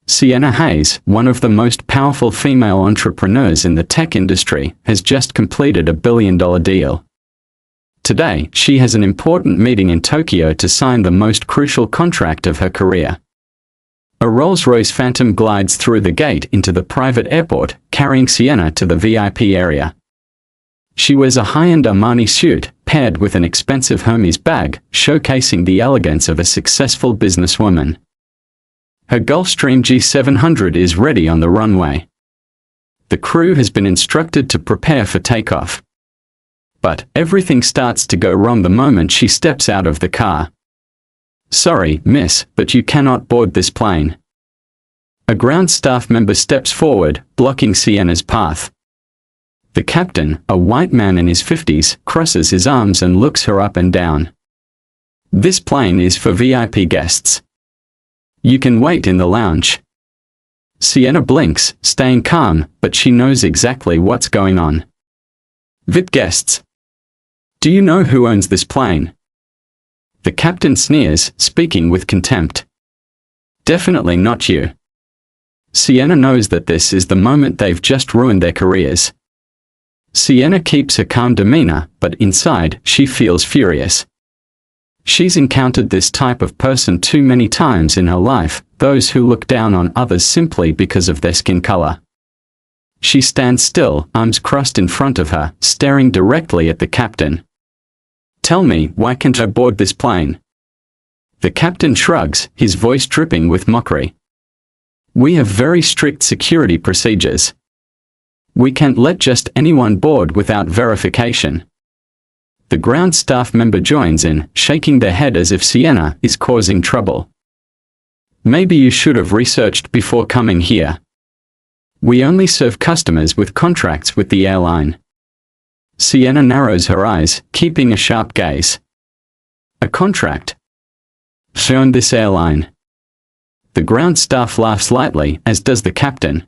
Sienna Hayes, one of the most powerful female entrepreneurs in the tech industry, has just completed a billion-dollar deal. Today, she has an important meeting in Tokyo to sign the most crucial contract of her career. A Rolls-Royce Phantom glides through the gate into the private airport, carrying Sienna to the VIP area. She wears a high-end Armani suit, paired with an expensive Hermes bag, showcasing the elegance of a successful businesswoman. Her Gulfstream G700 is ready on the runway. The crew has been instructed to prepare for takeoff. But everything starts to go wrong the moment she steps out of the car. "Sorry, miss, but you cannot board this plane." A ground staff member steps forward, blocking Sienna's path. The captain, a white man in his 50s, crosses his arms and looks her up and down. "This plane is for VIP guests. You can wait in the lounge." Sienna blinks, staying calm, but she knows exactly what's going on. "VIP guests? Do you know who owns this plane?" The captain sneers, speaking with contempt. "Definitely not you." Sienna knows that this is the moment they've just ruined their careers. Sienna keeps her calm demeanor, but inside, she feels furious. She's encountered this type of person too many times in her life, those who look down on others simply because of their skin color. She stands still, arms crossed in front of her, staring directly at the captain. "Tell me, why can't I board this plane?" The captain shrugs, his voice dripping with mockery. "We have very strict security procedures. We can't let just anyone board without verification." The ground staff member joins in, shaking their head as if Sienna is causing trouble. "Maybe you should have researched before coming here. We only serve customers with contracts with the airline." Sienna narrows her eyes, keeping a sharp gaze. "A contract? Shown this airline." The ground staff laughs lightly, as does the captain.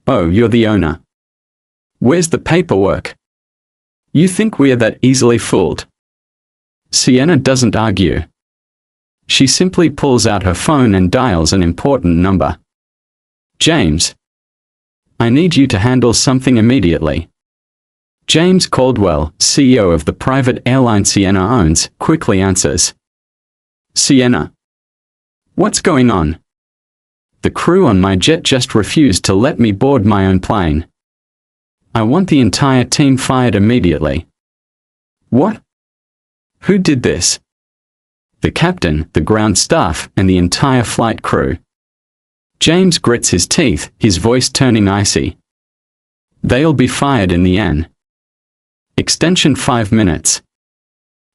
"Oh, you're the owner. Where's the paperwork? You think we're that easily fooled?" Sienna doesn't argue. She simply pulls out her phone and dials an important number. "James. I need you to handle something immediately." James Caldwell, CEO of the private airline Sienna owns, quickly answers. "Sienna. What's going on? The crew on my jet just refused to let me board my own plane. I want the entire team fired immediately." "What? Who did this?" "The captain, the ground staff, and the entire flight crew." James grits his teeth, his voice turning icy. "They'll be fired in the end. Extension 5 minutes."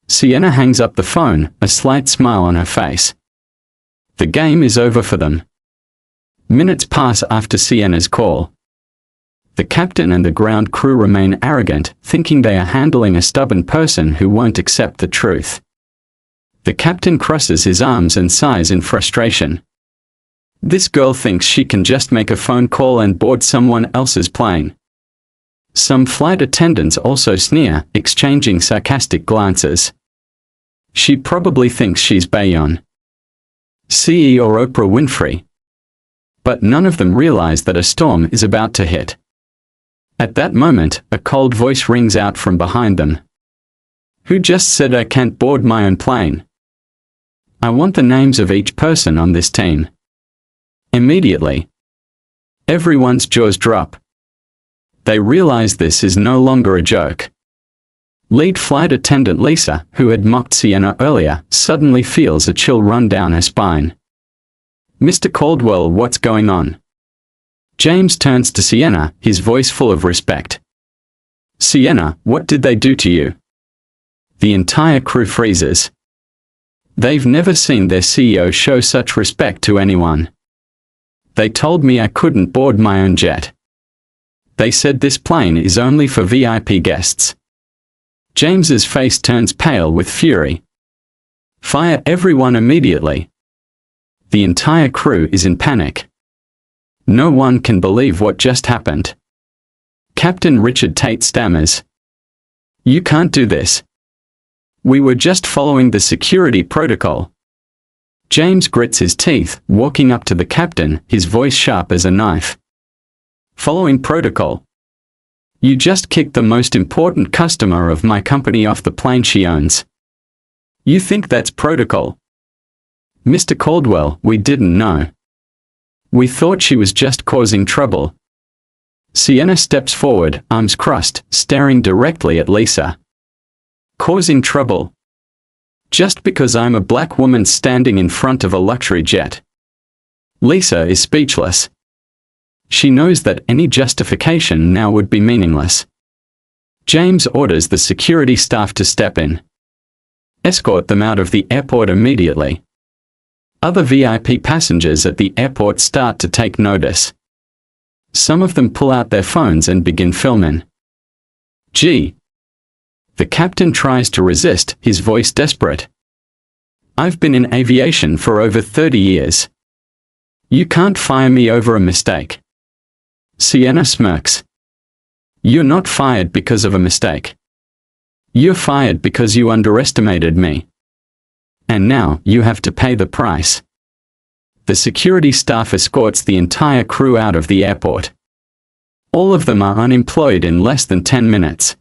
Sienna hangs up the phone, a slight smile on her face. The game is over for them. Minutes pass after Sienna's call. The captain and the ground crew remain arrogant, thinking they are handling a stubborn person who won't accept the truth. The captain crosses his arms and sighs in frustration. This girl thinks she can just make a phone call and board someone else's plane. Some flight attendants also sneer, exchanging sarcastic glances. She probably thinks she's Bayonne, CEO or Oprah Winfrey. But none of them realize that a storm is about to hit. At that moment, a cold voice rings out from behind them. "Who just said I can't board my own plane? I want the names of each person on this team." Immediately, everyone's jaws drop. They realize this is no longer a joke. Lead flight attendant Lisa, who had mocked Sienna earlier, suddenly feels a chill run down her spine. "Mr. Caldwell, what's going on?" James turns to Sienna, his voice full of respect. "Sienna, what did they do to you?" The entire crew freezes. They've never seen their CEO show such respect to anyone. "They told me I couldn't board my own jet. They said this plane is only for VIP guests." James's face turns pale with fury. "Fire everyone immediately." The entire crew is in panic. No one can believe what just happened. Captain Richard Tate stammers. "You can't do this. We were just following the security protocol." James grits his teeth, walking up to the captain, his voice sharp as a knife. Following protocol. You just kicked the most important customer of my company off the plane she owns. You think that's protocol? Mr. Caldwell, we didn't know. We thought she was just causing trouble. Sienna steps forward, arms crossed, staring directly at Lisa. Causing trouble? Just because I'm a black woman standing in front of a luxury jet. Lisa is speechless. She knows that any justification now would be meaningless. James orders the security staff to step in. Escort them out of the airport immediately. Other VIP passengers at the airport start to take notice. Some of them pull out their phones and begin filming. Gee. The captain tries to resist, his voice desperate. I've been in aviation for over 30 years. You can't fire me over a mistake. Sienna smirks. You're not fired because of a mistake. You're fired because you underestimated me. And now you have to pay the price. The security staff escorts the entire crew out of the airport. All of them are unemployed in less than 10 minutes.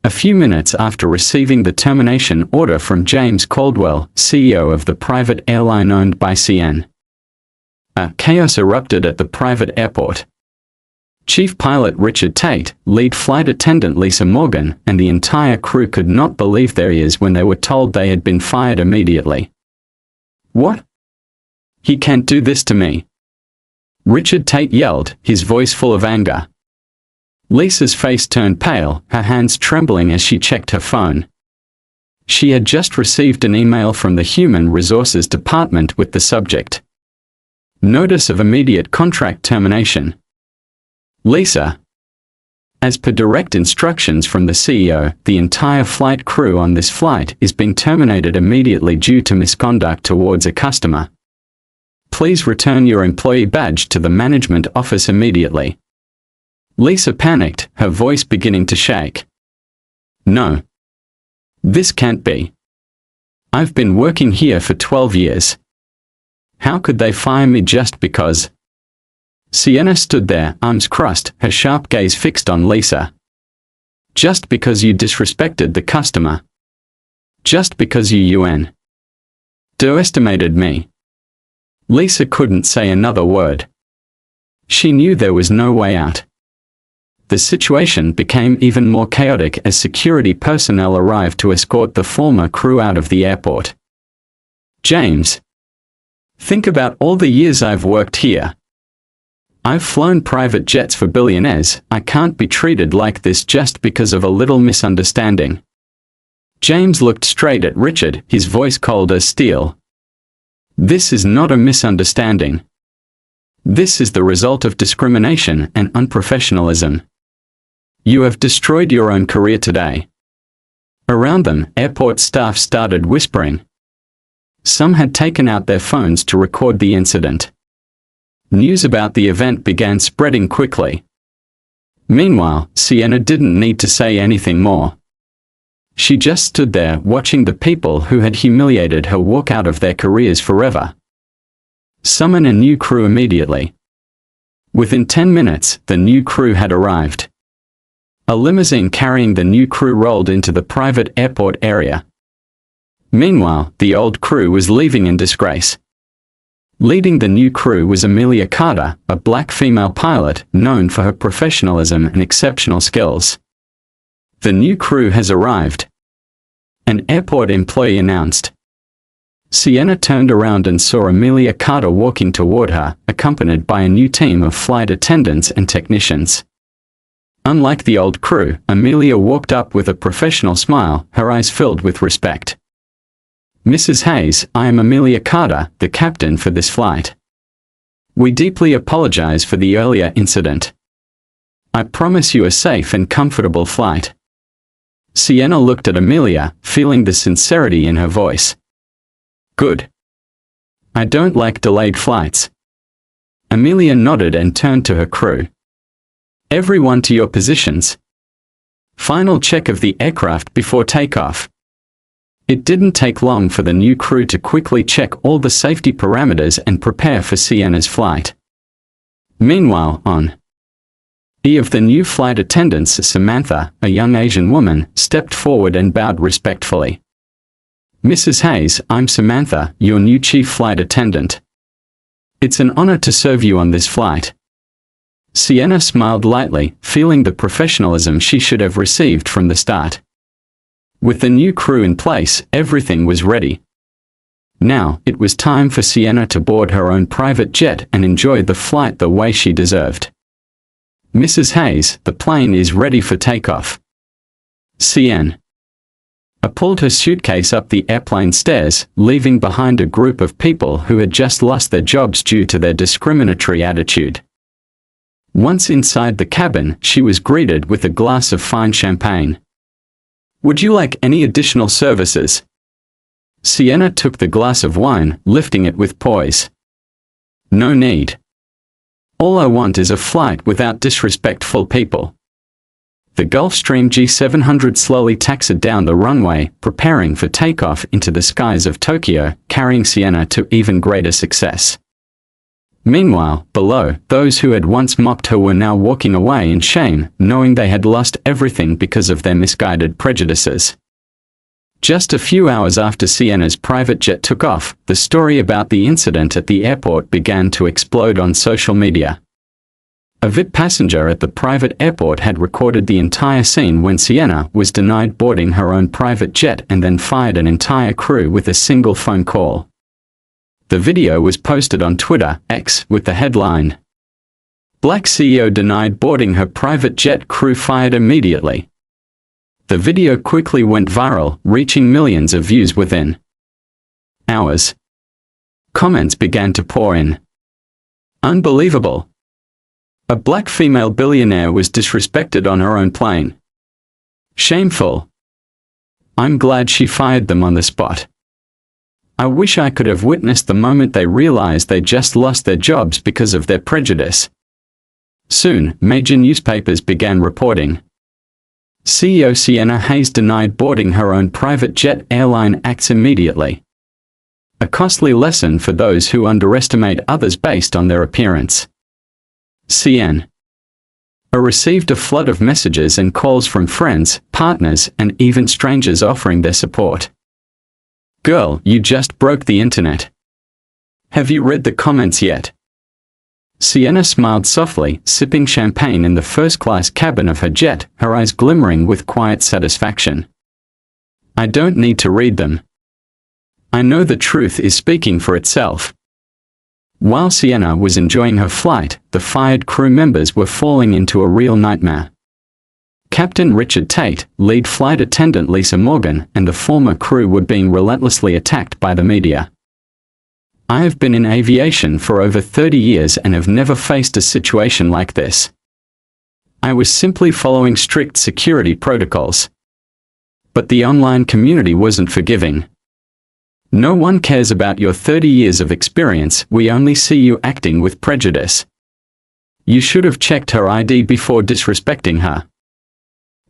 A few minutes after receiving the termination order from James Caldwell, CEO of the private airline owned by CN, chaos erupted at the private airport. Chief pilot Richard Tate, lead flight attendant Lisa Morgan, and the entire crew could not believe their ears when they were told they had been fired immediately. What? He can't do this to me. Richard Tate yelled, his voice full of anger. Lisa's face turned pale, her hands trembling as she checked her phone. She had just received an email from the Human Resources Department with the subject: Notice of immediate contract termination. Lisa. As per direct instructions from the CEO, the entire flight crew on this flight is being terminated immediately due to misconduct towards a customer. Please return your employee badge to the management office immediately. Lisa panicked, her voice beginning to shake. No. This can't be. I've been working here for 12 years. How could they fire me just because? Sienna stood there, arms crossed, her sharp gaze fixed on Lisa. Just because you disrespected the customer. Just because you underestimated me. Lisa couldn't say another word. She knew there was no way out. The situation became even more chaotic as security personnel arrived to escort the former crew out of the airport. James. Think about all the years I've worked here. I've flown private jets for billionaires. I can't be treated like this just because of a little misunderstanding. James looked straight at Richard, his voice cold as steel. This is not a misunderstanding. This is the result of discrimination and unprofessionalism. You have destroyed your own career today. Around them, airport staff started whispering. Some had taken out their phones to record the incident. News about the event began spreading quickly. Meanwhile, Sienna didn't need to say anything more. She just stood there watching the people who had humiliated her walk out of their careers forever. Summon a new crew immediately. Within 10 minutes, the new crew had arrived. A limousine carrying the new crew rolled into the private airport area. Meanwhile, the old crew was leaving in disgrace. Leading the new crew was Amelia Carter, a black female pilot known for her professionalism and exceptional skills. The new crew has arrived. An airport employee announced. Sienna turned around and saw Amelia Carter walking toward her, accompanied by a new team of flight attendants and technicians. Unlike the old crew, Amelia walked up with a professional smile, her eyes filled with respect. Mrs. Hayes, I am Amelia Carter, the captain for this flight. We deeply apologize for the earlier incident. I promise you a safe and comfortable flight. Sienna looked at Amelia, feeling the sincerity in her voice. Good. I don't like delayed flights. Amelia nodded and turned to her crew. Everyone to your positions. Final check of the aircraft before takeoff. It didn't take long for the new crew to quickly check all the safety parameters and prepare for Sienna's flight. Meanwhile, on of the new flight attendants, Samantha, a young Asian woman, stepped forward and bowed respectfully. "Mrs. Hayes, I'm Samantha, your new chief flight attendant. It's an honor to serve you on this flight." Sienna smiled lightly, feeling the professionalism she should have received from the start. With the new crew in place, everything was ready. Now, it was time for Sienna to board her own private jet and enjoy the flight the way she deserved. "Mrs. Hayes, the plane is ready for takeoff." Sienna pulled her suitcase up the airplane stairs, leaving behind a group of people who had just lost their jobs due to their discriminatory attitude. Once inside the cabin, she was greeted with a glass of fine champagne. "Would you like any additional services?" Sienna took the glass of wine, lifting it with poise. "No need. All I want is a flight without disrespectful people." The Gulfstream G700 slowly taxied down the runway, preparing for takeoff into the skies of Tokyo, carrying Sienna to even greater success. Meanwhile, below, those who had once mocked her were now walking away in shame, knowing they had lost everything because of their misguided prejudices. Just a few hours after Sienna's private jet took off, the story about the incident at the airport began to explode on social media. A VIP passenger at the private airport had recorded the entire scene when Sienna was denied boarding her own private jet and then fired an entire crew with a single phone call. The video was posted on Twitter, X, with the headline, "Black CEO denied boarding her private jet, crew fired immediately." The video quickly went viral, reaching millions of views within hours. Comments began to pour in. "Unbelievable. A black female billionaire was disrespected on her own plane. Shameful. I'm glad she fired them on the spot. I wish I could have witnessed the moment they realized they just lost their jobs because of their prejudice." Soon, major newspapers began reporting. CEO Sienna Hayes denied boarding her own private jet, airline acts immediately. A costly lesson for those who underestimate others based on their appearance. Sienna received a flood of messages and calls from friends, partners, and even strangers offering their support. "Girl, you just broke the internet. Have you read the comments yet?" Sienna smiled softly, sipping champagne in the first-class cabin of her jet, her eyes glimmering with quiet satisfaction. "I don't need to read them. I know the truth is speaking for itself." While Sienna was enjoying her flight, the fired crew members were falling into a real nightmare. Captain Richard Tate, lead flight attendant Lisa Morgan, and the former crew were being relentlessly attacked by the media. "I have been in aviation for over 30 years and have never faced a situation like this. I was simply following strict security protocols. But the online community wasn't forgiving. No one cares about your 30 years of experience, we only see you acting with prejudice. You should have checked her ID before disrespecting her."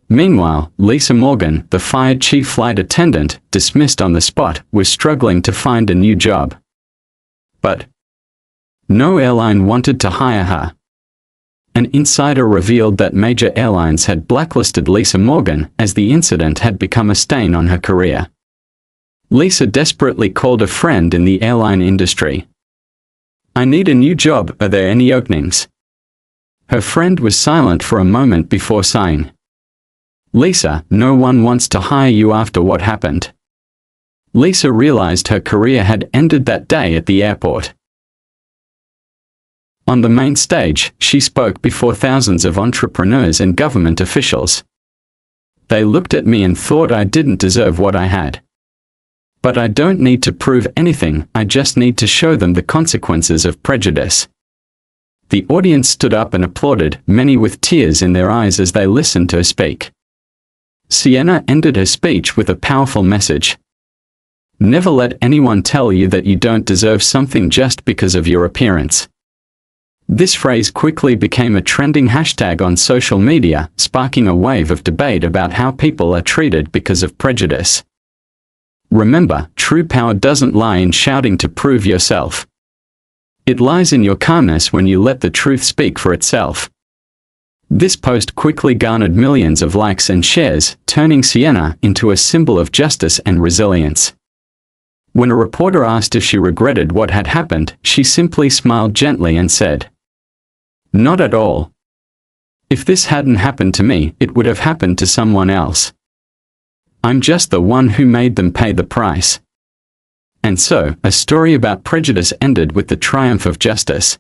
Meanwhile, Lisa Morgan, the fired chief flight attendant, dismissed on the spot, was struggling to find a new job. But no airline wanted to hire her. An insider revealed that major airlines had blacklisted Lisa Morgan, as the incident had become a stain on her career. Lisa desperately called a friend in the airline industry. "I need a new job, are there any openings?" Her friend was silent for a moment before saying, "Lisa, no one wants to hire you after what happened." Lisa realized her career had ended that day at the airport. On the main stage, she spoke before thousands of entrepreneurs and government officials. "They looked at me and thought I didn't deserve what I had. But I don't need to prove anything, I just need to show them the consequences of prejudice." The audience stood up and applauded, many with tears in their eyes as they listened to her speak. Sienna ended her speech with a powerful message. Never let anyone tell you that you don't deserve something just because of your appearance. This phrase quickly became a trending hashtag on social media, sparking a wave of debate about how people are treated because of prejudice. Remember, true power doesn't lie in shouting to prove yourself. It lies in your calmness when you let the truth speak for itself. This post quickly garnered millions of likes and shares, turning Sienna into a symbol of justice and resilience. When a reporter asked if she regretted what had happened, she simply smiled gently and said, "Not at all. If this hadn't happened to me, it would have happened to someone else. I'm just the one who made them pay the price." And so, a story about prejudice ended with the triumph of justice.